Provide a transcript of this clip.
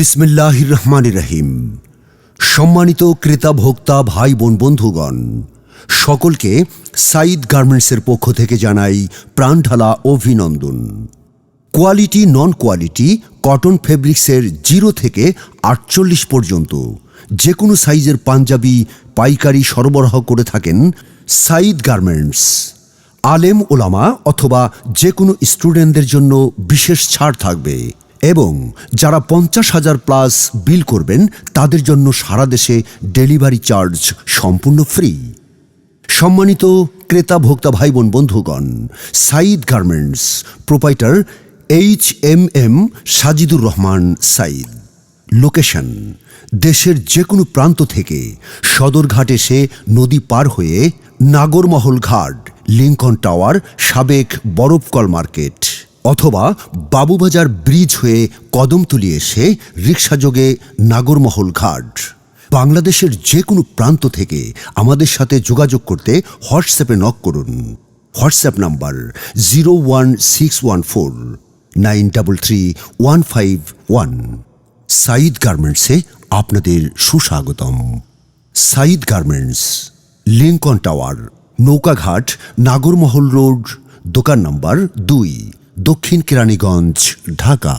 বিসমিল্লাহির রহমানির রহিম। সম্মানিত ক্রেতা ভোক্তা ভাই বোন বন্ধুগণ, সকলকে সাঈদ গার্মেন্টসের পক্ষ থেকে জানাই প্রাণঢালা অভিনন্দন। কোয়ালিটি নন কোয়ালিটি কটন ফেব্রিক্সের 0 থেকে 48 পর্যন্ত যে কোনো সাইজের পাঞ্জাবি পাইকারি সরবরাহ করে থাকেন সাঈদ গার্মেন্টস। আলেম ওলামা অথবা যে কোনো স্টুডেন্টদের জন্য বিশেষ ছাড় থাকবে এবং যারা 50,000 প্লাস বিল করবেন তাদের জন্য সারা দেশে ডেলিভারি চার্জ সম্পূর্ণ ফ্রি। সম্মানিত ক্রেতা ভোক্তা ভাই বোন বন্ধুগণ, Saeed garments proprietor HMM Sajidur Rahman Saeed. Location দেশের যে কোনো প্রান্ত থেকে সদরঘাট এসে নদী পার হয়ে নাগরমহল ঘাট, লিঙ্কন টাওয়ার, সাবেক বরফকল মার্কেট অথবা বাবুবাজার ব্রিজ হয়ে কদমতলী এসে রিকশাযোগে নাগরমহল ঘাট। বাংলাদেশের যে কোনো প্রান্ত থেকে আমাদের সাথে যোগাযোগ করতে হোয়াটসঅ্যাপে নক করুন। WhatsApp number 01614933151। সাঈদ গার্মেন্টসে আপনাদের সুস্বাগতম। Sayeed garments, Lincoln tower, Noukaghat, Nagarmahal road, দোকান নম্বর 2, দক্ষিণ কেরানীগঞ্জ, ঢাকা।